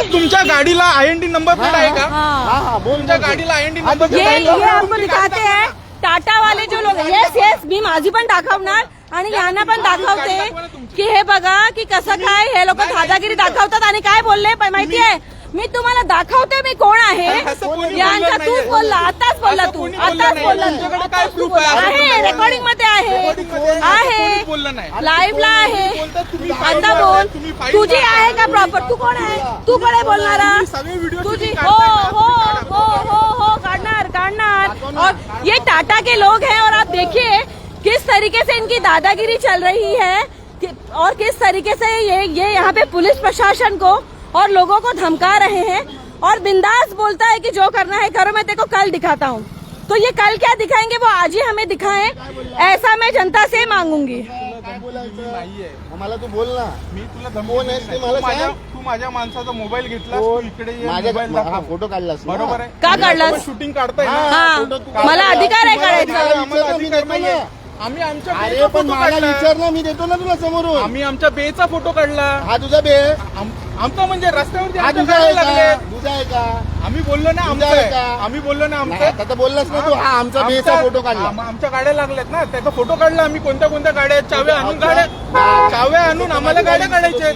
साहेब तुमच्या गाडीला IND number plate आहे का? तुमच्या गाडीला IND नंबर प्लेट आहे? ये आपको दिखाते हैं टाटा वाले जो लोग येस मी माझी पण दाखवणार आणि यांना पण दाखवते की हे बघा की कसं काय हे लोक दादागिरी दाखवतात आणि काय बोलले माहितीये मी तुम्हाला दाखवते मी कोण आहे यांचा तूच बोलला आताच बोलला तू आताच बोलला आहे रेकॉर्डिंग मध्ये आहे लाईव्हला आहे आता बोल तुझी आहे का प्रॉपर तू कोण आहे तू कोण आहे बोलणारा तुझी हो हो हो हो हो काढणार और ये टाटा के लोग हैं और आप देखिए किस तरीके से इनकी दादागिरी चल रही है और किस तरीके से ये यहाँ पे पुलिस प्रशासन को और लोगों को धमका रहे हैं और बिंदास बोलता है कि जो करना है करो मैं तेरे को कल दिखाता हूँ। तो ये कल क्या दिखाएंगे वो आज ही हमें दिखाएं, ऐसा मैं जनता से मांगूंगी। मला तू बोल ना मी तुला तू माझ्या माणसाचा मोबाईल घेतला माझ्या फोटो काढलास बरोबर आहे का काढलास शूटिंग काढताय हा मला अधिकार आहे काढायचा आम्ही आमच्या अरे पण मला विचारलं मी देतो ना तुला समोरून आम्ही आमच्या बेचा फोटो काढला हा तुझा बे आमचा म्हणजे रस्त्यावरती हा तुझा आहे का आम्ही बोललो ना आमचा आम्ही बोललो ना आमचा आता बोललास ना तू हा आमचा बेचा फोटो काढला आमच्या गाड्या लागल्यात ना त्याचा फोटो काढला आम्ही कोणत्या गाड्या चाव्या आणून आम्हाला गाड्या काढायच्या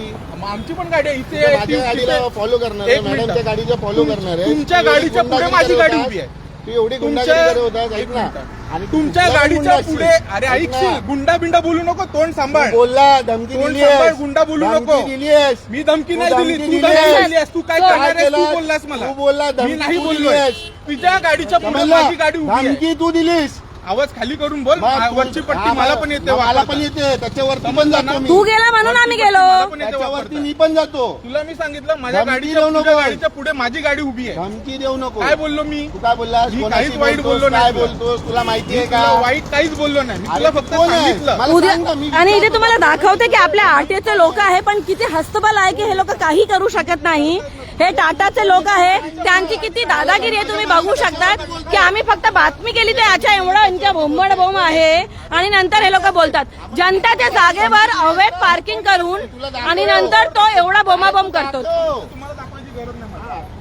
आमची पण गाडी इथे माझ्या गाडीला फॉलो करणार आहे मॅडमच्या गाडीचा फॉलो करणार आहे तुमच्या गाडीच्या पुढे माझी गाडी उभी आहे तू एवढी गुंडागिरी होता ऐक ना आणि तुमच्या गाडीच्या पुढे अरे ऐकशील गुंडा बिंडा बोलू नको तोंड सांभाळ बोलला धमकी सांभाळ गुंडा बोलू नको दिलीस मी धमकी नाही दिली तू धमकी दिलीस तू काय करणार आहेस तू बोललास मला तू बोलला मी नाही बोललोय तुझ्या गाडीच्या पुढे माझी गाडी उभी आहे धमकी तू दिलीस आवाज खाली करून बोल वरची पट्टी मला पण येते मला पण येते त्याच्यावरती पण जातो मी तू गेला म्हणून आम्ही गेलो त्याच्यावरती मी पण जातो तुला मी सांगितलं माझ्या गाडीच्या पुढे माझी गाडी उभी आहे धमकी देऊ नको काय बोललो मी तू काय बोललास मी काहीच वाईट बोललो काय नाही बोलतोस तुला माहिती आहे का वाईट काहीच बोललो नाही मी तुला फक्त सांगितलं उद्या आणि इथे तुम्हाला दाखवते की आपल्या आरटीओचे लोक आहे पण किती हस्तबल आहे की हे लोक काही करू शकत नाही हे टाटाचे लोक आहे त्यांची किती दादागिरी आहे तुम्ही बघू शकतात की आम्ही फक्त बातमी केली तर याच्या एवढं यांच्या बोंबड बोंब आहे आणि नंतर हे लोक बोलतात जनताच्या जागेवर अवैध पार्किंग करून आणि नंतर तो एवढा बोंबाबोंब करतो तुम्हाला दाखवायची गरज नाही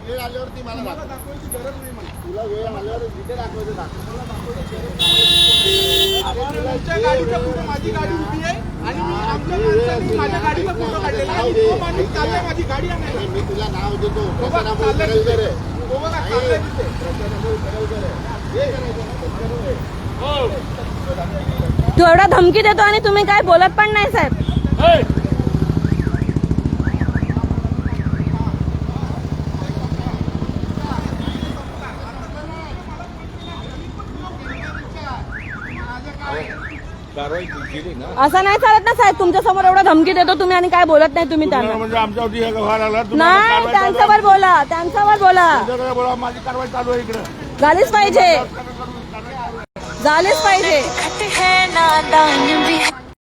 वेळ आल्यावरती मला दाखवायची गरज नाही तुला वेळ आल्यावर जिथे दाखवायचं तुमच्या गाडीच्या पुढे माझी गाडी उभी आहे आणि मी आमच्या माणसाने माझ्या गाडीचा फोटो काढलेला आहे तो माणूस चाललाय माझी गाडी आणायला मी तुला नाव देतो तो बघा चाललाय तू एवढा धमकी देतो आणि तुम्ही काय बोलत पण नाही साहेब असं नाही चालत ना साहेब तुमच्या समोर एवढा धमकी देतो तुम्ही आणि काय बोलत नाही तुम्ही त्यांना म्हणजे आमच्यावरती नाही त्यांच्यावर बोला माझी कारवाई चालू आहे इकडे झालीच पाहिजे